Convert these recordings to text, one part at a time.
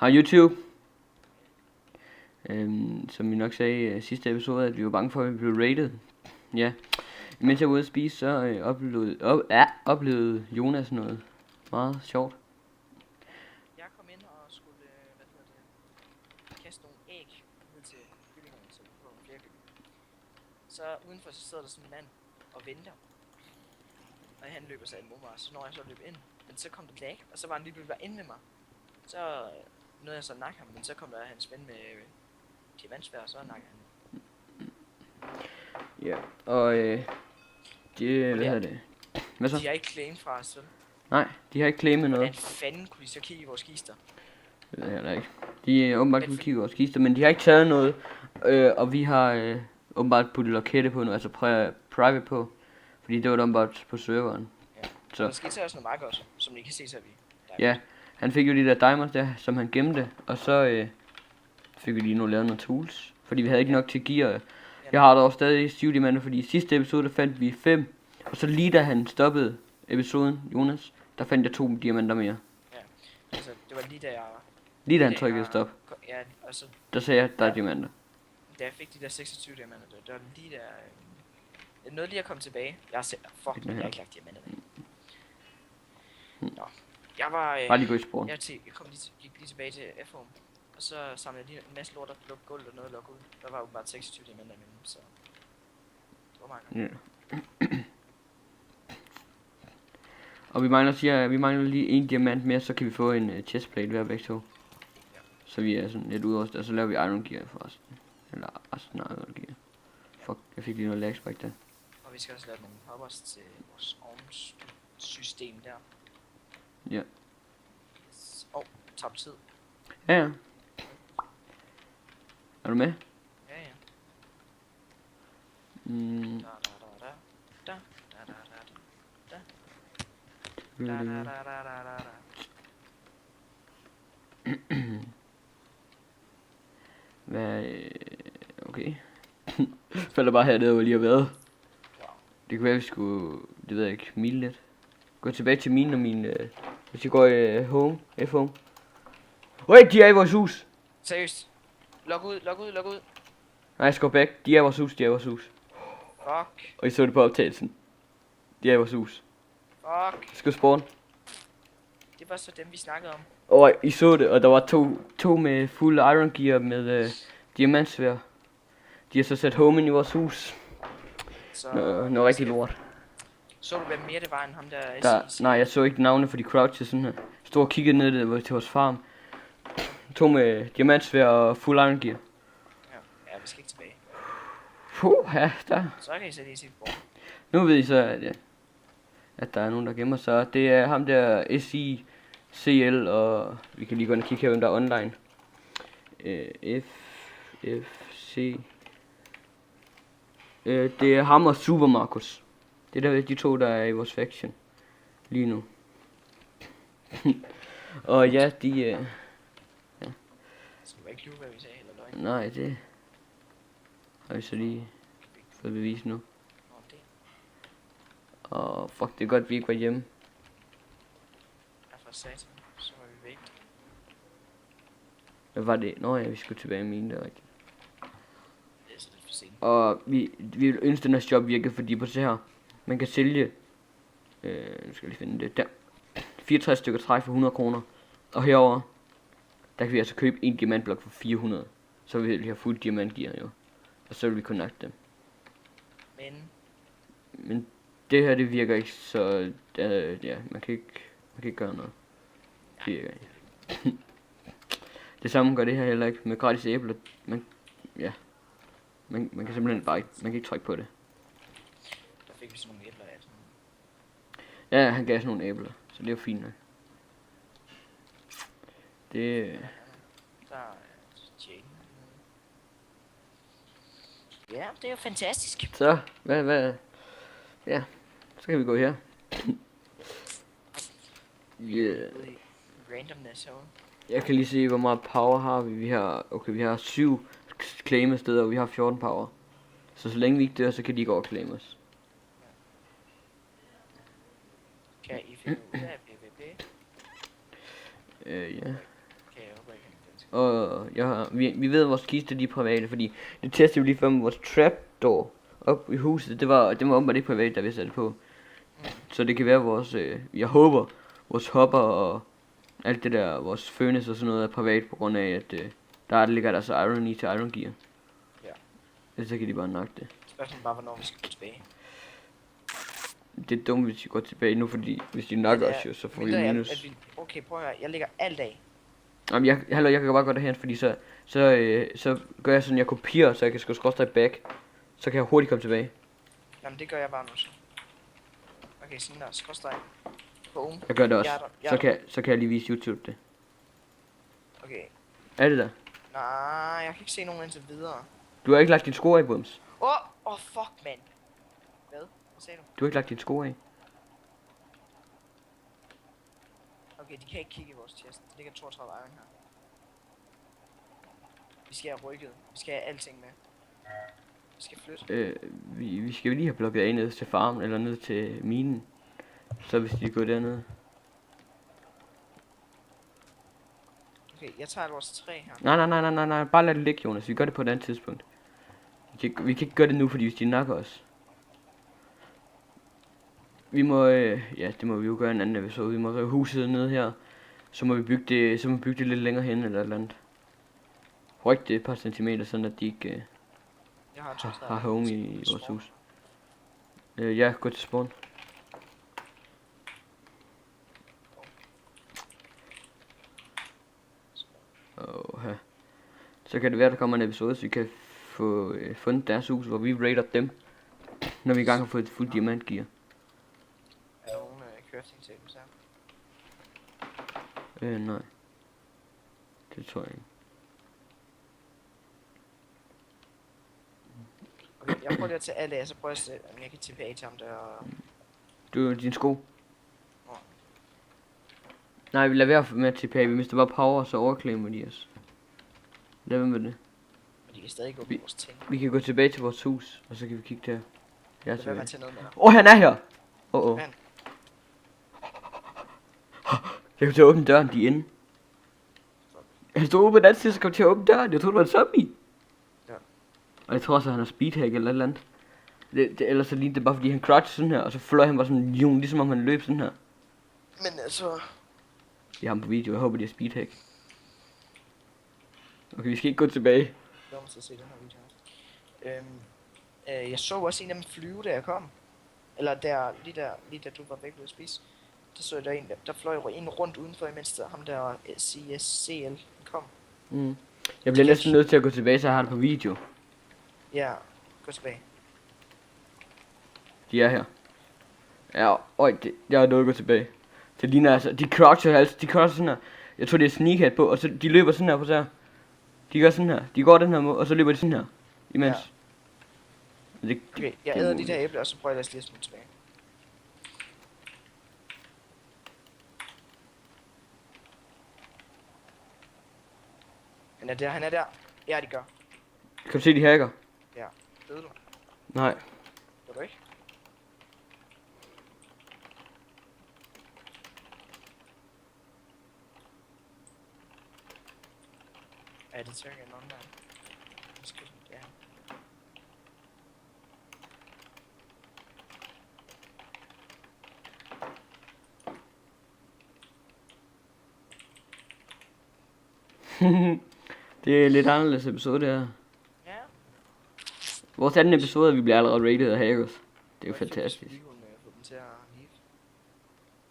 Har YouTube. Som vi nok sagde i sidste episode, at vi var bange for, at vi blev rated. Ja. Mens jeg var ude at spise, så oplevede Jonas noget meget sjovt. Jeg kom ind og skulle, kaste nogle æg ned til kyllingerne, så vi får nogle flere kyllinger. Så udenfor så sidder der sådan en mand og venter. Og han løber så ind mod mig, så når jeg så løb ind, men så kom der lag, og så var han lige pludselig inde med mig. Så nåede jeg så at nakke ham, men så kom der hans ven med diamantsvær, og så nakkede han. Ja, og hvad hedder det? Hvad så? De har ikke claim fra os, vel? Nej, de har ikke claimet noget. Hvordan fanden kunne de så kigge i vores kister? Det ved jeg heller ikke. De er åbenbart kunne kigge i vores kister, men de har ikke taget noget. Og vi har åbenbart puttet lokette på nu, altså private på. Fordi det var åbenbart på serveren. Ja. Så. Der skete så også noget meget godt, som I kan se, så vi. Ja, han fik jo de der diamonds der, som han gemte. Og så fik vi lige nu lavet nogle tools. Fordi vi havde ikke nok til gear. Jeg har dog stadig 7 diamanter, fordi i sidste episode der fandt vi 5. Og så lige da han stoppede episoden, Jonas, der fandt jeg 2 diamanter mere. Ja, altså det var lige da jeg... Lige da han trykkede stop, Ja, og så... der sagde jeg, der er diamanter. Da jeg fik de der 26 diamanter, det var lige der... Jeg nåede lige at komme tilbage. Jeg har selv... Fuck, jeg har ikke lagt diamanter væk. Nå. Jeg var... Bare lige gå i spawn. gik lige tilbage til F-home. Og så samlede jeg lige en masse lort op, lukkede gulvet og noget at lukke ud. Der var jo bare 26 diamanter imellem, så... Det var meget godt. Ja. Og vi mangler lige en diamant mere, så kan vi få en chestplate hver begge to. Ja. Så vi er sådan lidt udrustet, og så laver vi iron gear for resten. Eller resten af iron gear. Fuck, jeg fik lige noget lag spike der. Og vi skal også lave nogle hoppers til vores ovnssystem der. Ja. Yes. Tabt tid. Ja, ja. Er du med? Ja, ja. Mm. Da da da da da da da da da da da da da da. Hvad? Okay. Falder bare hernede, hvor lige har været. Wow. Det kunne være, vi skulle, det ved jeg ikke, mile lidt. Gå tilbage til mine og mine, hvis jeg går i home, F-home. Wait, de er i vores hus. Seriøst. Log ud. Nej, jeg skal gå back. De er i vores hus. Fuck. Og I så det på optagelsen. De er i vores hus. Fuck. Jeg skal spawn. Det var så dem, vi snakkede om. Og I så det, og der var to med fuld iron gear med diamantsvær. De har så sat home ind i vores hus. Så... Noget rigtig lort. Så du, hvem mere det var end ham der? Nej, jeg så ikke navne, for de crouchede sådan her. Stod og kiggede ned til vores farm. To med diamantsvær og fuld iron gear. Ja, vi skal ikke tilbage. Ja, der. Så kan I sætte i sit bord. Nu ved I så, at der er nogen, der gemmer sig. Det er ham der SICL, og vi kan lige gå ind og kigge her, hvem der er online. FC. Det er ham og Super Marcus. Det er de to, der er i vores faction lige nu. Og ja, de... Så du ikke lyve, hvad vi sagde, eller løgn? Nej, det har vi så lige fået bevist nu. Det. Og fuck, det er godt, vi ikke var hjemme. Ja, for satan. Så var vi væk. Hvad var det? Nå ja, vi skulle tilbage i mine, det er rigtigt. Det er så lidt for sent. Og vi ønsker, den her shop virker, fordi på det her, man kan sælge, nu skal jeg lige finde det, der, 64 stykker træ for 100 kroner. Og herover der kan vi altså købe en diamantblok for 400. Så vil vi have fuld diamantgear jo. Og så vil vi connecte dem. Men det her, det virker ikke, så ja, man kan ikke gøre noget. Det virker ikke. Det samme gør det her heller ikke med gratis æbler. Man kan simpelthen bare ikke, man kan ikke trykke på det. Der fik vi sådan nogle æbler af. Ja, han gav sådan nogle æbler, så det er jo fint nok. Det... Der er Jane. Ja, det er jo fantastisk. Så, hvad? Ja, så kan vi gå her. Yeah. Randomness herovre. Jeg kan lige se, hvor meget power har vi. Vi har 7 claim steder, og vi har 14 power. Så længe vi ikke dør, så kan de gå og claim os. Kan I finde ud af PvP? Ja. Okay, jeg håber, I kan. Og vi ved, at vores kister de er private, fordi det testede vi lige før med vores trapdoor op i huset. Det var åbenbart ikke privat, der vi satte på. Så det kan være vores, jeg håber, vores hopper og alt det der, vores furnace og sådan noget er privat på grund af, at der ligger der så iron i til iron gear. Ja. Ellers så kan de bare nakke det. Spørgsmålet bare, hvornår vi skal gå tilbage. Det er dumt, hvis vi går tilbage nu, fordi hvis de nakker os jo, så får vi minus. Okay, prøv at høre, jeg lægger alt af. Jamen, jeg kan bare gå derhen, fordi så gør jeg sådan, jeg kopierer, så jeg kan skrive skråstreg back. Så kan jeg hurtigt komme tilbage. Jamen, det gør jeg bare nu så. Okay, sådan der, skråstreg. Boom. Jeg gør det også. Så kan jeg lige vise YouTube det. Okay. Er det der? Nej, jeg kan ikke se nogen indtil videre. Du har ikke lagt din sko af, Bums. Fuck, mand. Hvad sagde du? Du har ikke lagt din sko af. Okay, de kan ikke kigge i vores chest. Der ligger 32 iron her. Vi skal have rykket. Vi skal have alting med. Vi skal flytte. Vi skal jo lige have blokket af ned til farmen, eller ned til minen. Så hvis de går dernede. Okay, jeg tager vores træ her. Nej. Bare lad det ligge, Jonas. Vi gør det på et andet tidspunkt. Vi kan ikke gøre det nu, fordi hvis de nakker os. Vi må, ja, det må vi jo gøre en anden episode. Vi må rive huset ned her. Så må vi bygge det lidt længere hen eller et eller andet. Ryk det et par centimeter, sådan at de ikke Jeg har home i vores hus. Ja, gå til spawn. Så kan det være, der kommer en episode, så vi kan få fundet deres hus, hvor vi raider dem. Når vi engang har fået et fuldt diamantgear. Er der nogen crafting tables her? Nej. Det tror jeg ikke. Okay, jeg prøver lige at tage alle af, så prøver jeg at se, om jeg kan tilbage til ham der. Du, din sko. Nej, vi lader være med at TPA. Vi mister bare power, så overclaimer de os. Lad være med det. Men de kan stadig gå på vores ting. Vi kan gå tilbage til vores hus, og så kan vi kigge der. Jeg er Lad være med tilbage. at tage noget med dig. Han er her! Han. Jeg kan til at åbne døren, de er inde. Han stod ude på den anden side, så kom jeg til at åbne døren. Jeg troede, det var en zombie. Ja. Og jeg tror også, at han har speedhack eller et eller andet. Ellers så lignede det bare, fordi han crouched sådan her, og så fløj han bare sådan en jung, ligesom om han løb sådan her. Men altså... Jeg har ham på video, jeg håber, de har speedhack. Okay, vi skal ikke gå tilbage. Jeg må se den her video. Jeg så også en af dem flyve, da jeg kom. Eller der, lige da du var væk ved at spise. Der så jeg der en, der fløj en rundt udenfor, imens der, ham der CSCL kom. Jeg bliver næsten nødt til at gå tilbage, så jeg har det på video. Ja, gå tilbage. De er her. Ja, jeg er nødt til at gå tilbage. Det ligner altså, de croucher sådan her. Jeg tror det er sneakhead på, og så de løber sådan her på sig. De gør sådan her. De går den her måde, og så løber de sådan her. Imens. Ja. Okay, jeg æder de der æbler, og så prøver jeg lige at smide tilbage. Han er der. Ja, de gør. Kan du se de hacker? Ja. Ved du? Nej. Ved du ikke? Ja, det trykker en online. Ja. Det er lidt anderledes episode, det her. Ja. Vores anden episode, vi bliver allerede rated af hackers. Det er jo fantastisk.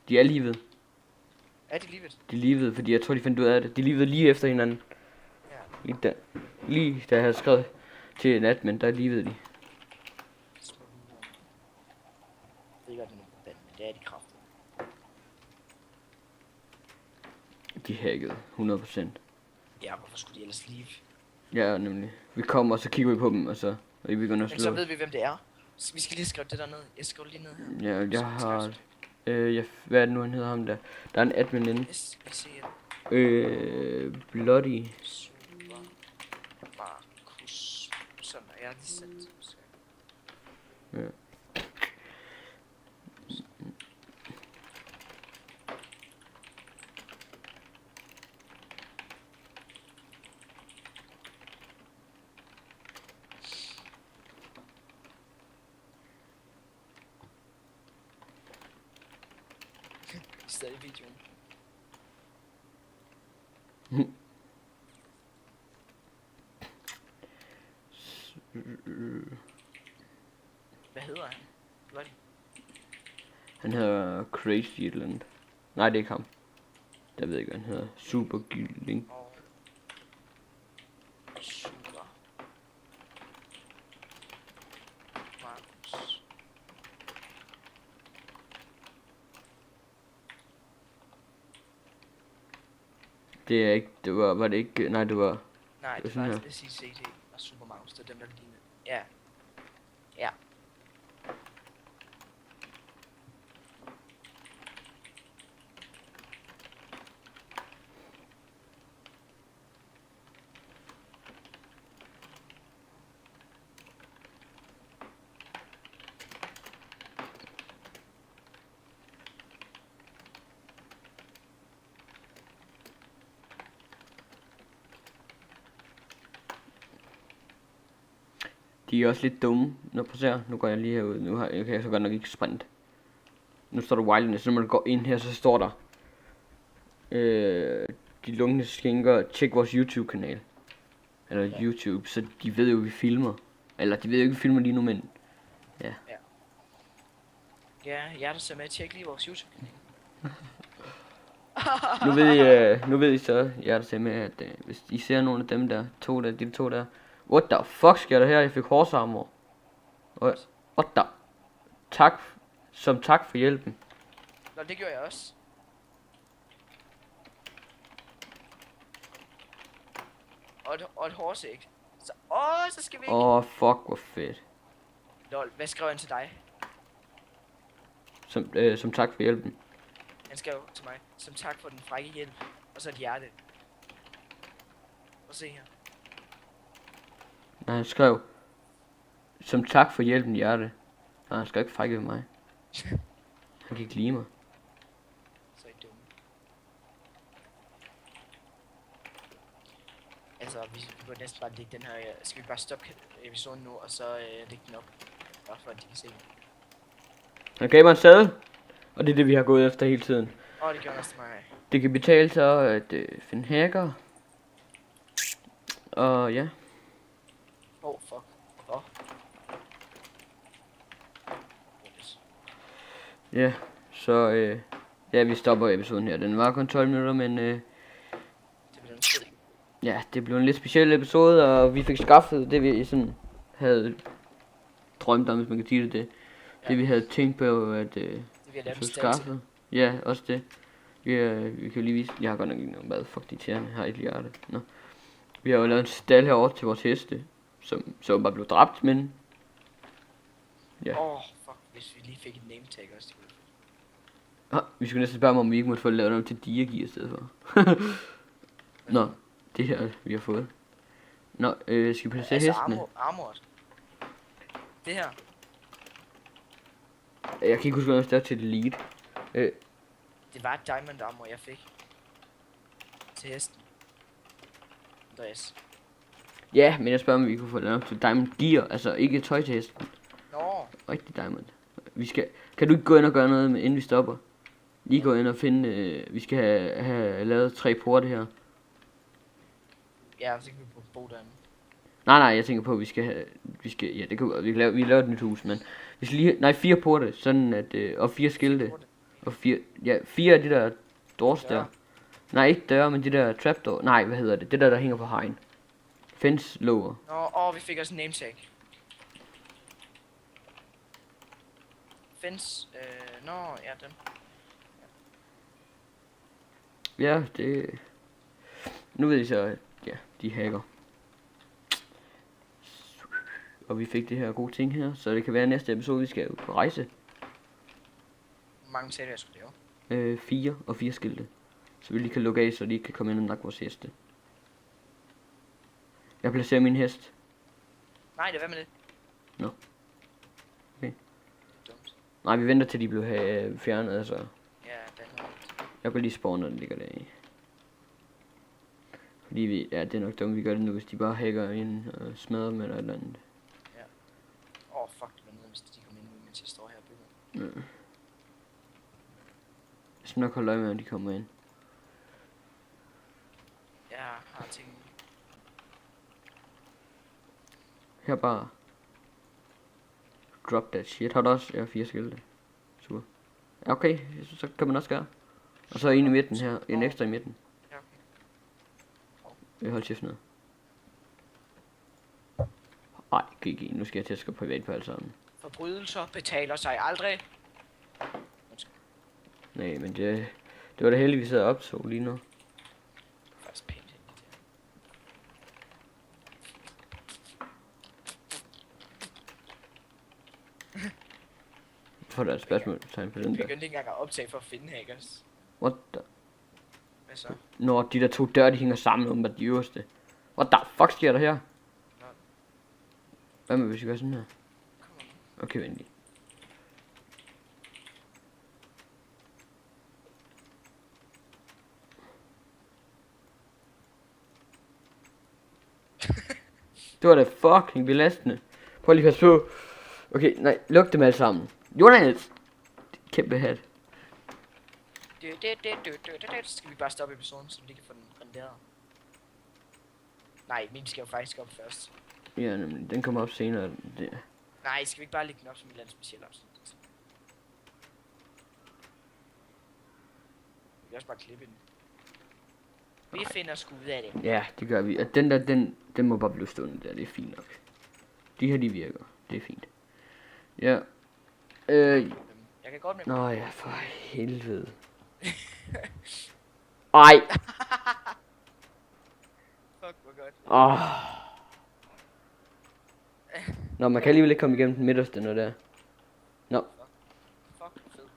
De er livet. Er de livet? De er livet, fordi jeg tror, de fandt ud af det. De er livet lige efter hinanden. Ja. Lige da jeg havde skrevet til en admin, der livede de. Det er de kraftige. De hackede, 100%. Ja, hvorfor skulle de ellers live? Ja, nemlig. Vi kommer, og så kigger vi på dem, og så vi begynder at slå. Men så ved vi, hvem det er. Så vi skal lige skrive det der ned. Jeg skriver lige ned her. Ja, jeg har... hvad er det nu, han hedder ham der? Der er en admin inde. Bloody. Super Markus. Sådan, jeg har lige sendt. Ja. stadig videoen. Hvad hedder han? Bloody. Han hedder Crazy et eller andet. Nej, det er ikke ham. Jeg ved ikke, hvad han hedder. Super Gylling. Og... Super. Markus. Det er ikke, var det ikke, nej det var, Nej, det det er var sådan faktisk SCCT og Super Mouse, det er dem, der lignede. Ja. Ja. de er også lidt dumme, når du ser, nu går jeg lige herud, nu kan jeg så godt nok ikke sprint. Nu står der wildness, så når man går ind her, så står der, de lunkne skinker, tjek vores YouTube-kanal. Eller Ja. YouTube, så de ved jo, vi filmer. Eller de ved jo ikke, vi filmer lige nu, men Ja, jer der ser med, tjek lige vores YouTube-kanal. nu ved I så, jeg der ser med, at hvis I ser nogle af dem der, de to der, what the fuck sker der her? Jeg fik horsearmor. Og what the, tak for hjælpen. Nå, det gjorde jeg også. Og et hårsæk. Så, så skal vi ikke. Fuck, hvor fedt. Lol, hvad skrev han til dig? Som tak for hjælpen. Han skrev til mig, som tak for den frække hjælp. Og så et hjerte. Og se her. Nej, han skrev, som tak for hjælpen, hjerte. Nej, han skal ikke frække ved mig. Han kan ikke lide mig. Så er I dumme. Altså, vi burde næsten bare lægge den her... Skal vi bare stoppe episoden nu, og så lægge den op? Bare for at de kan se den. Han gav mig en sadel. Og det er det, vi har gået efter hele tiden. Det gjorde næsten mig. Det kan betale sig at finde hacker. Og ja. Fuck. Ja, så ja, vi stopper episoden her. Den var kun 12 minutter, men Det bliver en fed. ja, det blev en lidt speciel episode, og vi fik skaffet det, vi sådan havde drømt om, hvis man kan sige det. Det vi havde tænkt på, at Det vil jeg få skaffet. Ja, også det. Vi kan lige vise, jeg har godt nok ikke noget mad, fuck de tjerne, har et hjerte. Nå. Vi har jo lavet en stald herovre til vores heste, som bare blev dræbt, men ja. Fuck, hvis vi lige fik et name tag også, det kunne Vi skulle næsten spørge mig, om vi ikke måtte få lavet dem til diagear i stedet for. Nå, det her vi har fået. Nå, skal vi placere hestene? Armored. Det her. Jeg kan ikke huske, hvad der er til elite. Det var et diamond armor, jeg fik. Til hesten. Andreas. Ja, men jeg spørger, om vi kunne få lavet til diamond gear, altså ikke tøj til hesten. Nå. Rigtig diamond. Kan du ikke gå ind og gøre noget, inden vi stopper? Lige gå ind og finde, vi skal have lavet 3 porte her. Ja, så kan vi bo derinde. Nej, jeg tænker på, at ja, det kan vi laver et nyt hus, men vi skal lige, 4 porte, sådan at, og 4 skilte. Og 4 af de der doors der. Nej, ikke døre, men de der trapdoor. Nej, hvad hedder det? Det der hænger på hegn. Fence låger. Nå, vi fik også en name tag. Fence, ja, dem. Ja, det... Nu ved I så, at ja, de hacker. Og vi fik det her gode ting her, så det kan være næste episode, vi skal jo på rejse. Hvor mange sagde du, jeg skulle lave? 4 og 4 skilte. Så vi lige kan lukke af, så de ikke kan komme ind og nakke vores heste. Jeg placerer min hest. Nej, det hvad med det? Nå. Okay. Dumt. Nej, vi venter til de bliver fjernet, altså. Ja, bandet. Jeg kan lige spawne, når den ligger der i. Fordi det er nok dumt, vi gør det nu, hvis de bare hacker ind og smadrer med eller et eller andet. Ja. Fuck, det var nede, hvis de kom ind nu, mens jeg står her og bygger. Ja. skal nok holde øje med, om de kommer ind. Jeg har ting. Her bare. Drop that shit. Har du også? Ja, 4 skilte. Super. Ja, okay, så kan man også gøre. Og så en i midten her. En ekstra i midten. Ja, okay. Hold kæft ned. Ej, GG. Nu skal jeg til at skrive privat på alt sammen. Forbrydelser betaler sig aldrig. Nej, men det var da heldigvis, at jeg optog lige nu. Faktisk pænt hen i det. For der er et spørgsmålstegn på den Jeg der. begyndte ikke engang at optage for at finde hackers. What the? Hvad så? Når de der 2 døre, de hænger sammen om de øverste. What the fuck sker der her? Nå. Hvad med hvis vi gør sådan her? Kom on. Okay, vent lige. Det var da fucking belastende. Prøv lige at passe på. Okay, nej, luk dem alle sammen. Jonas! Kæmpe hat. Skal vi bare stoppe episoden, så vi kan få den renderet? Nej, min skal jo faktisk op først. Ja, nemlig. Den kommer op senere. Det. Nej, skal vi ikke bare lægge den op som et eller andet specielt afsnit? Vi kan også bare klippe den. Vi finder sgu ud af det. Ja, det gør vi. Og den der, den må bare blive stående der. Det er fint nok. De her, de virker. Det er fint. Ja. Jeg kan godt med. Nå ja, for helvede. Ej. Fuck, hvor godt. Åh. Nå, man kan alligevel ikke komme igennem den midterste, når det er. Nå. Fuck, fed.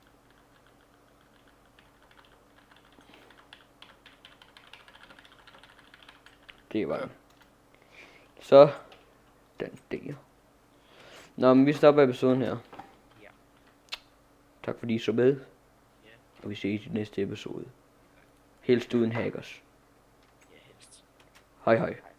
Det var det. Så. Den der. Nå, men vi stopper episoden her. Ja. Tak fordi I så med. Ja. Og vi ses i næste episode. Helst uden hackers. Ja, helst. Hej hej. Hej.